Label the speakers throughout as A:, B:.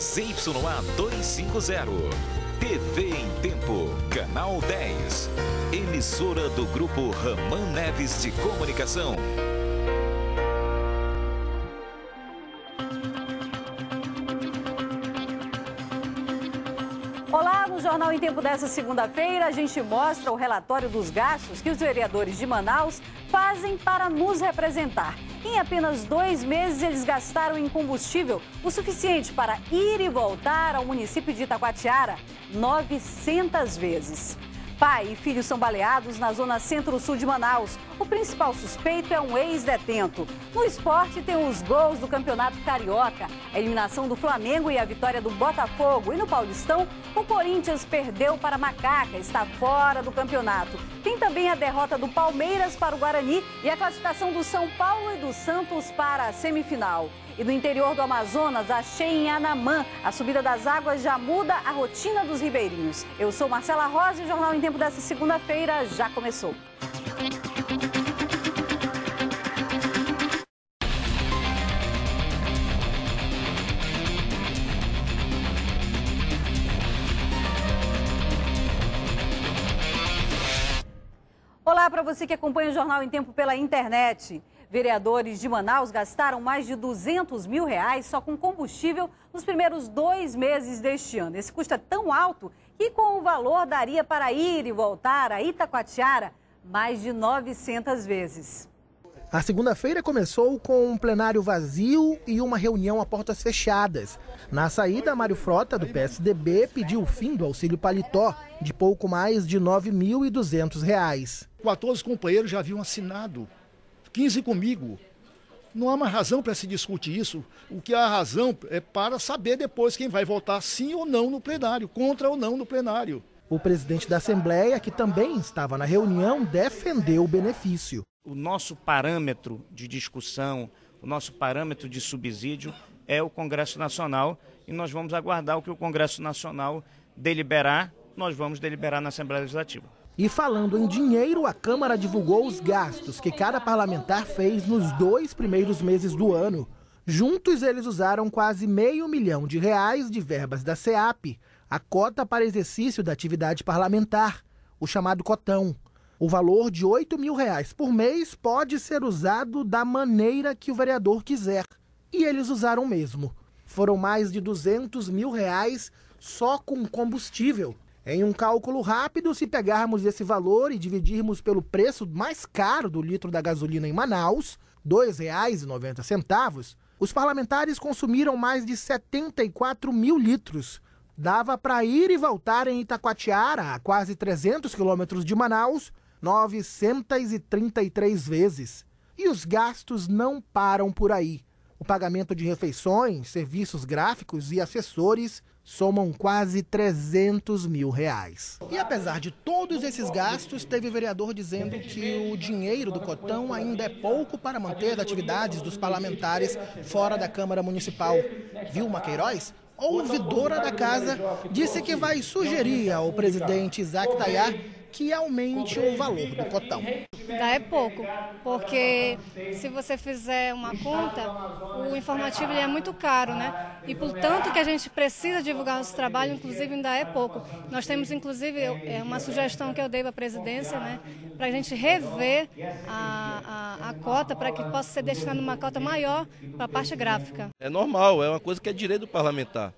A: ZYA 250. TV em Tempo, Canal 10. Emissora do Grupo Raman Neves de Comunicação.
B: Olá, no Jornal em Tempo dessa segunda-feira, a gente mostra o relatório dos gastos que os vereadores de Manaus fazem para nos representar. Em apenas 2 meses, eles gastaram em combustível o suficiente para ir e voltar ao município de Itacoatiara 900 vezes. Pai e filho são baleados na zona centro-sul de Manaus. O principal suspeito é um ex-detento. No esporte tem os gols do Campeonato Carioca, a eliminação do Flamengo e a vitória do Botafogo. E no Paulistão, o Corinthians perdeu para Macaca, está fora do campeonato. Tem também a derrota do Palmeiras para o Guarani e a classificação do São Paulo e do Santos para a semifinal. E no interior do Amazonas, achei em Anamã. A subida das águas já muda a rotina dos ribeirinhos. Eu sou Marcela Rosa e o Jornal em Tempo dessa segunda-feira já começou. Olá para você que acompanha o Jornal em Tempo pela internet. Vereadores de Manaus gastaram mais de R$200 mil só com combustível nos primeiros 2 meses deste ano. Esse custo é tão alto que com o valor daria para ir e voltar a Itacoatiara mais de 900 vezes.
C: A segunda-feira começou com um plenário vazio e uma reunião a portas fechadas. Na saída, Mário Frota, do PSDB, pediu o fim do auxílio paletó, de pouco mais de R$ 9.200.
D: 14 companheiros já haviam assinado, 15 comigo. Não há mais razão para se discutir isso. O que há razão é para saber depois quem vai votar sim ou não no plenário, contra ou não no plenário.
C: O presidente da Assembleia, que também estava na reunião, defendeu o benefício.
E: O nosso parâmetro de discussão, o nosso parâmetro de subsídio é o Congresso Nacional e nós vamos aguardar o que o Congresso Nacional deliberar, nós vamos deliberar na Assembleia Legislativa.
C: E falando em dinheiro, a Câmara divulgou os gastos que cada parlamentar fez nos 2 primeiros meses do ano. Juntos, eles usaram quase R$500 mil de verbas da SEAP, a cota para exercício da atividade parlamentar, o chamado cotão. O valor de R$8 mil por mês pode ser usado da maneira que o vereador quiser. E eles usaram mesmo. Foram mais de R$200 mil só com combustível. Em um cálculo rápido, se pegarmos esse valor e dividirmos pelo preço mais caro do litro da gasolina em Manaus, R$ 2,90, os parlamentares consumiram mais de 74 mil litros. Dava para ir e voltar em Itacoatiara, a quase 300 quilômetros de Manaus, 933 vezes. E os gastos não param por aí. O pagamento de refeições, serviços gráficos e assessores somam quase R$300 mil. E apesar de todos esses gastos, teve vereador dizendo que o dinheiro do cotão ainda é pouco para manter as atividades dos parlamentares fora da Câmara Municipal. Vilma Queiroz, ouvidora da casa, disse que vai sugerir ao presidente Isaac Tayar que aumente o valor do cotão.
F: Ainda é pouco, porque se você fizer uma conta, o informativo ele é muito caro, né? E por tanto que a gente precisa divulgar nosso trabalho, inclusive ainda é pouco. Nós temos inclusive uma sugestão que eu dei para a presidência, né? Para a gente rever a cota, para que possa ser destinada uma cota maior para a parte gráfica.
G: É normal, é uma coisa que é direito do parlamentar,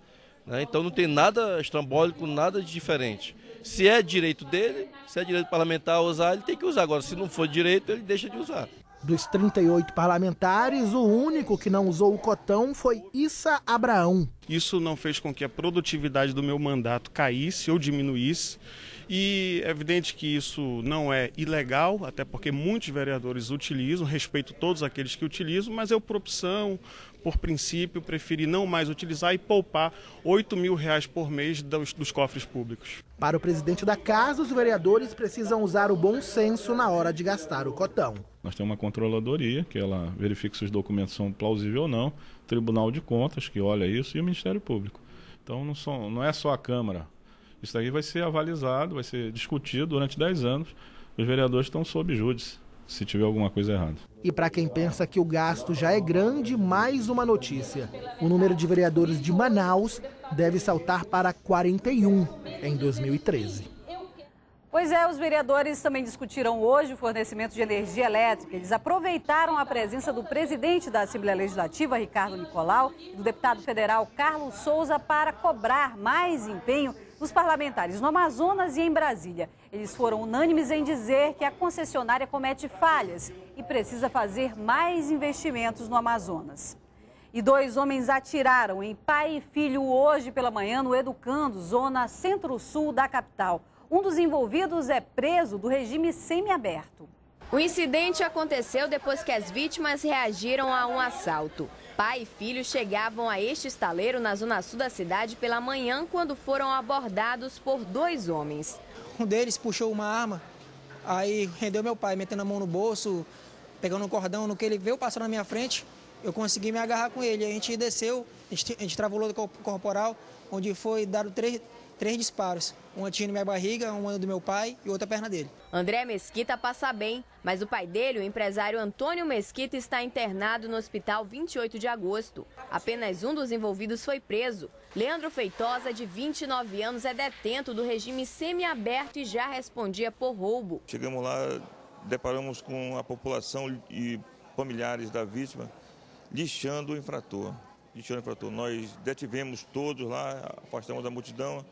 G: né? Então não tem nada estrambólico, nada de diferente. Se é direito dele, se é direito parlamentar usar, ele tem que usar. Agora, se não for direito, ele deixa de usar.
C: Dos 38 parlamentares, o único que não usou o cotão foi Issa Abraão.
H: Isso não fez com que a produtividade do meu mandato caísse ou diminuísse. E é evidente que isso não é ilegal, até porque muitos vereadores utilizam, respeito todos aqueles que utilizam, mas eu, por opção, por princípio, preferi não mais utilizar e poupar R$8 mil por mês dos cofres públicos.
C: Para o presidente da casa, os vereadores precisam usar o bom senso na hora de gastar o cotão.
I: Nós temos uma controladoria, que ela verifica se os documentos são plausíveis ou não, Tribunal de Contas, que olha isso, e o Ministério Público. Então não é só a Câmara. Isso aí vai ser avalizado, vai ser discutido durante 10 anos. Os vereadores estão sob júdice. se tiver alguma coisa errada.
C: E para quem pensa que o gasto já é grande, mais uma notícia. O número de vereadores de Manaus deve saltar para 41 em 2013.
B: Pois é, os vereadores também discutiram hoje o fornecimento de energia elétrica. Eles aproveitaram a presença do presidente da Assembleia Legislativa, Ricardo Nicolau, e do deputado federal Carlos Souza para cobrar mais empenho dos parlamentares no Amazonas e em Brasília. Eles foram unânimes em dizer que a concessionária comete falhas e precisa fazer mais investimentos no Amazonas. E 2 homens atiraram em pai e filho hoje pela manhã no Educando, zona centro-sul da capital. Um dos envolvidos é preso do regime semiaberto.
J: O incidente aconteceu depois que as vítimas reagiram a um assalto. Pai e filho chegavam a este estaleiro na zona sul da cidade pela manhã quando foram abordados por 2 homens.
K: Um deles puxou uma arma, aí rendeu meu pai, metendo a mão no bolso, pegando um cordão. No que ele veio passando na minha frente, eu consegui me agarrar com ele. A gente desceu, a gente travou o luta corporal, onde foi dado 3 disparos. Um tinha na minha barriga, um do meu pai e outra perna dele.
J: André Mesquita passa bem, mas o pai dele, o empresário Antônio Mesquita, está internado no hospital 28 de agosto. Apenas um dos envolvidos foi preso. Leandro Feitosa, de 29 anos, é detento do regime semiaberto e já respondia por roubo.
L: Chegamos lá, deparamos com a população e familiares da vítima lixando o infrator. Nós detivemos todos lá, afastamos a multidão.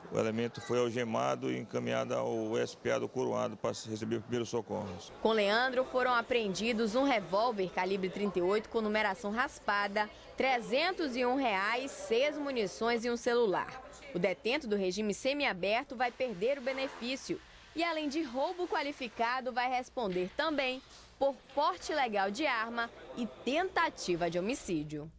L: O elemento foi algemado e encaminhado ao SPA do Coroado para receber primeiros socorros.
J: Com Leandro foram apreendidos um revólver calibre 38 com numeração raspada, R$ 301, 6 munições e um celular. O detento do regime semiaberto vai perder o benefício e, além de roubo qualificado, vai responder também por porte ilegal de arma e tentativa de homicídio.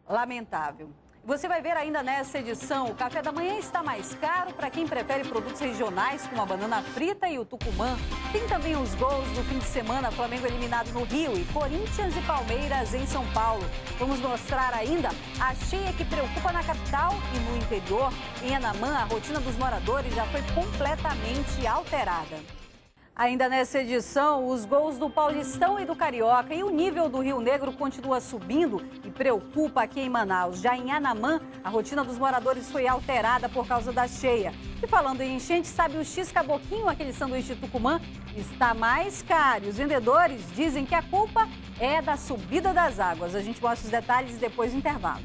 B: Lamentável. Você vai ver ainda nessa edição, o café da manhã está mais caro para quem prefere produtos regionais como a banana frita e o tucumã. Tem também os gols do fim de semana, Flamengo eliminado no Rio e Corinthians e Palmeiras em São Paulo. Vamos mostrar ainda a cheia que preocupa na capital e no interior. Em Anamã, a rotina dos moradores já foi completamente alterada. Ainda nessa edição, os gols do Paulistão e do Carioca e o nível do Rio Negro continua subindo e preocupa aqui em Manaus. Já em Anamã, a rotina dos moradores foi alterada por causa da cheia. E falando em enchente, sabe o X-Caboquinho, aquele sanduíche de Tucumã, está mais caro. Os vendedores dizem que a culpa é da subida das águas. A gente mostra os detalhes depois do intervalo.